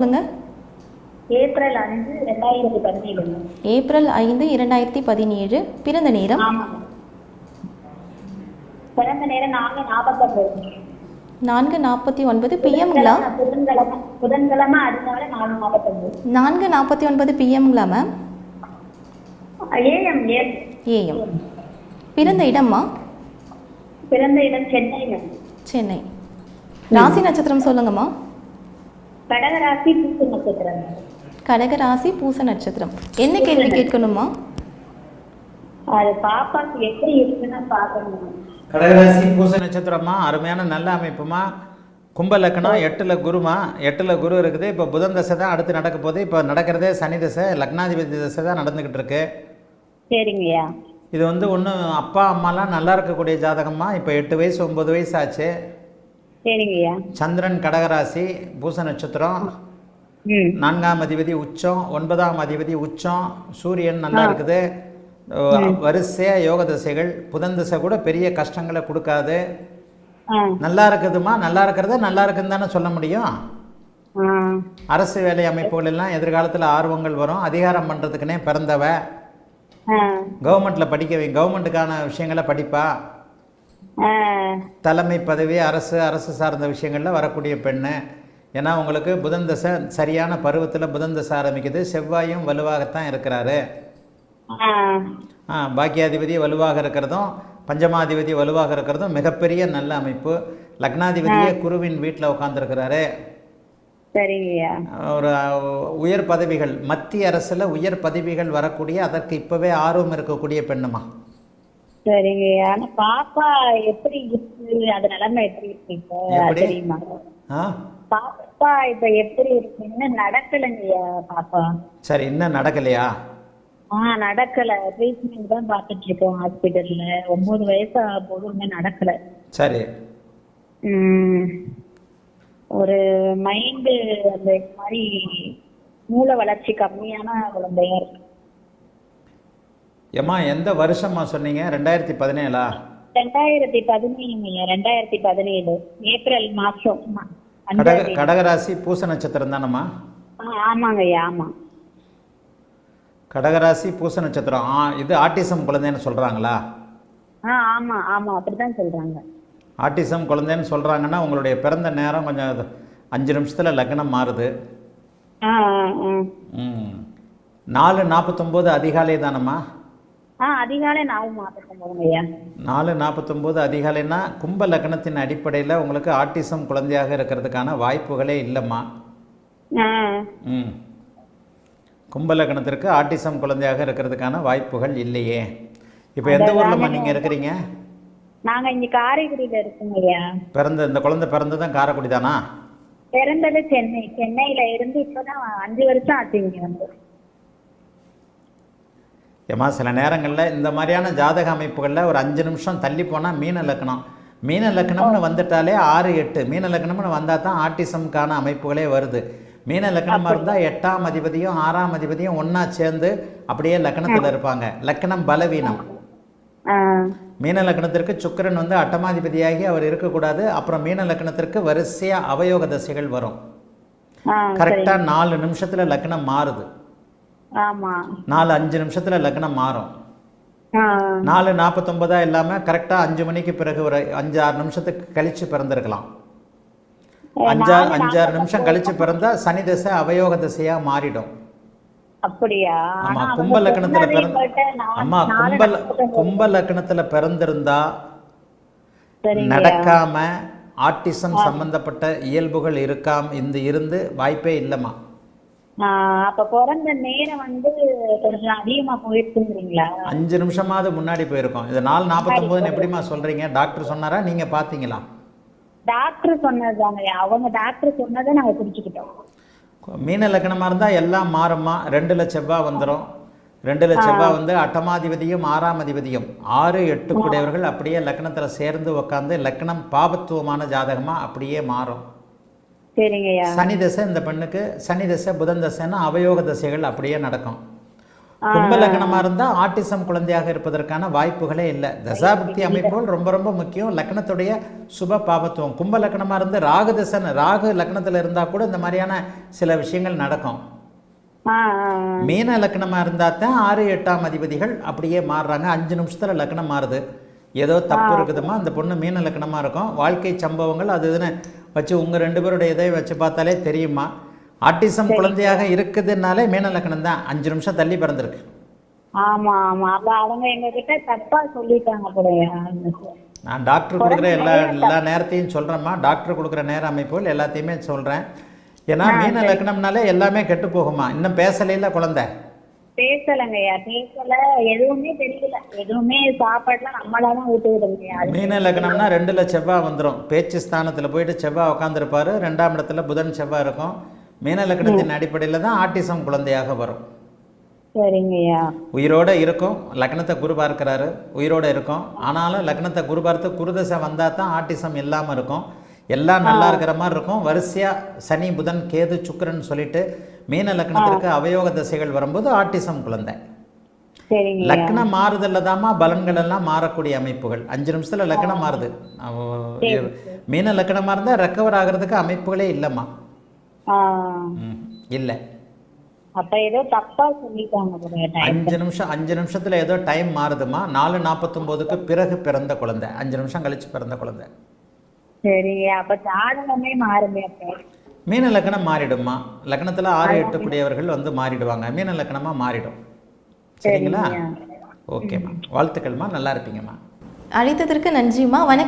சொல்லுங்க. April 5 2017. April 5 2017. பிறந்த நேரம்? ஆமாங்க. பிறந்த நேரம் 4:49. 4:49 பிஎம்ங்களா? புதன்கிழமை அதனால 4:49. 4:49 பிஎம்ங்களா மேம்? ஏஎம். ஏஎம். பிறந்த இடம்மா? பிறந்த இடம் சென்னைங்க. சென்னை. ராசி நட்சத்திரம் சொல்லுங்கம்மா. கடகராசி பூச நட்சத்திரம். கடகராசி பூச நட்சத்திரம். என்ன கேள்வி கேட்கணுமா? அது பாப்பாக்கு எப்படி இருக்குன்னு பார்க்கணும். கடகராசி பூச நட்சத்திரமா, அருமையான நல்ல அமைப்புமா. கும்ப லக்னம், 8ல் குருமா. 8ல் குரு இருக்குது. இப்போ புதன் தசை தான் அடுத்து நடக்க போகுது. இப்போ நடக்கிறதே சனி தசை, லக்னாதிபதி தசை தான் நடந்துக்கிட்டு இருக்கு. சரிங்கய்யா. இது ஒன்றும் அப்பா அம்மாலாம் நல்லா இருக்கக்கூடிய ஜாதகமா. இப்போ 8 வயசு 9 வயசு ஆச்சு. சரிங்கய்யா. சந்திரன் கடகராசி பூச நட்சத்திரம். 4ஆம் அதிபதி உச்சம், 9ஆம் அதிபதி உச்சம். சூரியன் நல்லா இருக்குது. வரிசையாக யோக தசைகள். புதன் தசை கூட பெரிய கஷ்டங்களை கொடுக்காது. நல்லா இருக்குதுமா. நல்லா இருக்கிறத நல்லா இருக்குன்னு தானே சொல்ல முடியும். அரசு வேலை அமைப்புகள் எல்லாம் எதிர்காலத்தில் ஆர்வங்கள் வரும். அதிகாரம் பண்ணுறதுக்குன்னே பிறந்தவ. கவர்மெண்ட்டில் படிக்க கவர்மெண்ட்டுக்கான விஷயங்களை படிப்பா. தலைமை பதவி, அரசு சார்ந்த விஷயங்களில் வரக்கூடிய பெண்ணு. ஏன்னா உங்களுக்கு புதன் தசை சரியான பருவத்தில் புதன் தசை ஆரம்பிக்குது. செவ்வாயும் வலுவாகத்தான் இருக்கிறாரு. பாக்கியாதிபதி வலுவாக இருக்கிறதும் பஞ்சமாதிபதி வலுவாக இருக்கிறதும் மிகப்பெரிய நல்ல அமைப்பு. லக்னாதிபதியே குருவின் வீட்டில் உட்காந்துருக்கிறாரு. ஒரு உயர் பதவிகள், மத்திய அரசில் உயர் பதவிகள் வரக்கூடிய, அதற்கு இப்போவே ஆர்வம் இருக்கக்கூடிய பெண்ணுமா. சரிங்க. ஆனா பாப்பா எப்படி இருக்கு, அது நிலைமை எப்படி இருக்கு தெரியுமா? பாப்பா இப்ப எப்படி இருக்கு? இன்னும் நடக்கலைங்கய்யா பாப்பா. சரி, இன்னும் நடக்கலையா? நடக்கல. ட்ரீட்மெண்ட் தான் பார்த்துட்டு இருக்கோம் ஹாஸ்பிட்டல்ல. 9 வயசு போது இன்னும் நடக்கல. சரி. ஒரு மைண்டு அந்த மாதிரி மூளை வளர்ச்சி கம்மியான குழந்தையா இருக்கு. ஏம்மா எந்த வருஷமா சொன்னீங்க? 2017? 2017. 2017 ஏப்ரல் மாசம். கடகராசி பூச நட்சத்திரம் தானம்மா? ஆமாங்கய்யா. ஆமா. கடகராசி பூச நட்சத்திரம். இது ஆட்டிசம் குழந்தைன்னு சொல்றாங்களா? ஆமா ஆமா, அப்படிதான் சொல்றாங்க. ஆட்டிசம் குழந்தைன்னு சொல்றாங்கன்னா உங்களுடைய பிறந்த நேரம் கொஞ்சம் 5 நிமிஷத்துல லக்னம் மாறுது. 4:49 அதிகாலை தானம்மா? அதிகாலை 4:49. 4:49 அதிகாலைன்னா கும்ப லக்னத்தின் அடிப்படையில் உங்களுக்கு ஆட்டிசம் குழந்தையாக இருக்கிறதுக்கான வாய்ப்புகளே இல்லைம்மா. கும்ப லக்னத்திற்கு ஆட்டிசம் குழந்தையாக இருக்கிறதுக்கான வாய்ப்புகள் இல்லையே. இப்போ எந்த ஊர்லம்மா நீங்கள் இருக்கிறீங்க? நாங்கள் இங்கே காரைக்குடியில் இருக்கோங்கய்யா. இந்த குழந்தை பிறந்ததும் காரைக்குடி தானா? பிறந்தது சென்னை. சென்னையில் இருந்து இப்போ தான் 5 வருஷம் ஆச்சு இங்கே வந்து. ஏம்மா சில நேரங்களில் இந்த மாதிரியான ஜாதக அமைப்புகளில் ஒரு 5 நிமிஷம் தள்ளி போனால் மீன லக்னம். மீன லக்னம்னு வந்துட்டாலே 6, 8 மீன லக்னம்னு வந்தால் தான் ஆட்டிசம்கான அமைப்புகளே வருது. மீன லக்னமாக இருந்தால் 8ஆம் அதிபதியும் 6ஆம் அதிபதியும் ஒன்றா சேர்ந்து அப்படியே லக்னத்தில் இருப்பாங்க. லக்னம் பலவீனம். மீன லக்னத்திற்கு சுக்கிரன் அட்டமாதிபதியாகி அவர் இருக்கக்கூடாது. அப்புறம் மீன லக்னத்திற்கு வரிசையாக அவயோக தசைகள் வரும். கரெக்டாக 4 நிமிஷத்தில் லக்னம் மாறுது. 4-5 நிமிஷத்தில் லக்னம் மாறும். 4:49 இல்லாமல் கரெக்டாக 5 மணிக்கு பிறகு ஒரு 5-6 நிமிஷத்துக்கு கழித்து பிறந்திருக்கலாம். 5-6 நிமிஷம் கழித்து பிறந்தா சனி தசை அவயோக தசையாக மாறிடும். அப்படியா? ஆமா, கும்ப லக்னத்துல பிறந்திருந்தா நடக்காம ஆட்டிசம் சம்பந்தப்பட்ட இயல்புகள் இருந்து வாய்ப்பே இல்லைம்மா. அப்ப பிறந்த நேரம் கொஞ்சம் அதிகமா போயிருக்குங்களா? 5 நிமிஷமாவது முன்னாடி போயிருக்கோம். இது 4:49 எப்படிமா சொல்றீங்க? டாக்டர் சொன்னாரா, நீங்க பாத்தீங்களா? டாக்டர் சொன்னதாங்க. அவங்க டாக்டர் சொன்னதை நாங்க புரிஞ்சுக்கிட்டோம். மீன லக்னமாக இருந்தால் எல்லாம் மாறுமா. 2ல் செவ்வாய் வந்துடும். 2ல் செவ்வாய் அட்டமாதிபதியும் 6ஆம் அதிபதியும் 6, 8 கூடியவர்கள் அப்படியே லக்னத்தில் சேர்ந்து உட்காந்து லக்னம் பாபத்துவமான ஜாதகமாக அப்படியே மாறும். சனி தசை இந்த பெண்ணுக்கு சனி தசை புதன் தசைன்னா அவயோக தசைகள் அப்படியே நடக்கும். கும்ப லக்னமா இருந்தால் ஆட்டிசம் குழந்தையாக இருப்பதற்கான வாய்ப்புகளே இல்லை. தசாபக்தி அமைப்புகள் ரொம்ப ரொம்ப முக்கியம். லக்னத்துடைய சுப பாபத்துவம். கும்ப லக்னமா இருந்து ராகு லக்னத்தில் இருந்தால் கூட இந்த மாதிரியான சில விஷயங்கள் நடக்கும். மீன லக்னமா இருந்தால் தான் 6, 8ஆம் அதிபதிகள் அப்படியே மாறுறாங்க. 5 நிமிஷத்துல லக்னம் மாறுது. ஏதோ தப்பு இருக்குதுமா, அந்த பொண்ணு மீன லக்னமா இருக்கும். வாழ்க்கை சம்பவங்கள் அது இதுன்னு வச்சு உங்க 2 பேருடைய இதை வச்சு பார்த்தாலே தெரியுமா. ஆட்டிசம் குழந்தையாக இருக்குதுனாலே மீன லக்னம் தான். 5 நிமிஷம் தள்ளி பிறந்திருக்கு. ஆமா ஆமா, அப்ப அவங்க எங்க கிட்ட தப்பா சொல்லிட்டாங்க போலயா. நான் டாக்டர் கொடுக்குற எல்லா நேரத்தையும் சொல்கிறேம்மா. டாக்டர் கொடுக்குற நேர அமைப்புகள் எல்லாத்தையுமே சொல்கிறேன். ஏன்னா மீன லக்னம்னாலே எல்லாமே கெட்டு போகுமா. இன்னும் பேசலையில குழந்தை பேசலங்கய்யா, பேசல, எதுவுமே தெரியல, எதுவுமே சாப்பாடுலாம் நம்மளாதான் ஊட்டுவிடுங்கய்யா. மீன லக்னம்னா 2ல் செவ்வாய் வந்துடும். பேச்சு ஸ்தானத்தில் போயிட்டு செவ்வாய் உட்காந்துருப்பாரு. 2ஆம் இடத்துல புதன் செவ்வாய் இருக்கும். மீன லக்னத்தின் அடிப்படையில் தான் ஆட்டிசம் குழந்தையாக வரும். சரிங்கய்யா. உயிரோடு இருக்கும். லக்னத்தை குரு பார்க்கிறாரு, உயிரோடு இருக்கும். ஆனாலும் லக்னத்தை குரு பார்த்து குருதசை வந்தால் தான் ஆட்டிசம் இல்லாமல் இருக்கும். எல்லாம் நல்லா இருக்கிற மாதிரி இருக்கும். வரிசையாக சனி புதன் கேது சுக்கிரன் சொல்லிட்டு மீன லக்னத்திற்கு அவயோக தசைகள் வரும்போது ஆட்டிசம் குழந்தை. லக்னம் மாறுதல்ல தாமா பலன்கள் எல்லாம் மாறக்கூடிய அமைப்புகள். 5 நிமிஷத்துல லக்னம் மாறுது. மீன லக்னமா இருந்தால் ரெக்கவர் ஆகிறதுக்கு அமைப்புகளே இல்லைம்மா. இல்லை. அப்ப ஏதோ தப்பா சொல்லிட்டாங்க. 5 நிமிஷத்துல ஏதோ டைம் மாறுதுமா. 4:49க்கு பிறகு பிறந்த குழந்தை, 5 நிமிஷம் கழிச்சு பிறந்த குழந்தை. சரிங்க, அப்ப ஜாதகமே மாறுமே. அப்ப மீன லக்னம் மாறிடுமா. லக்னத்துல 6, 8 கூடியவர்கள் வந்து மாறிடுவாங்க. மீன லக்னமா மாறிடும். சரிங்களா? ஓகேம்மா, வாழ்த்துக்கள்மா, நல்லா இருப்பீங்கம்மா. அழைத்ததற்கு நன்றிம்மா. வணக்கம்.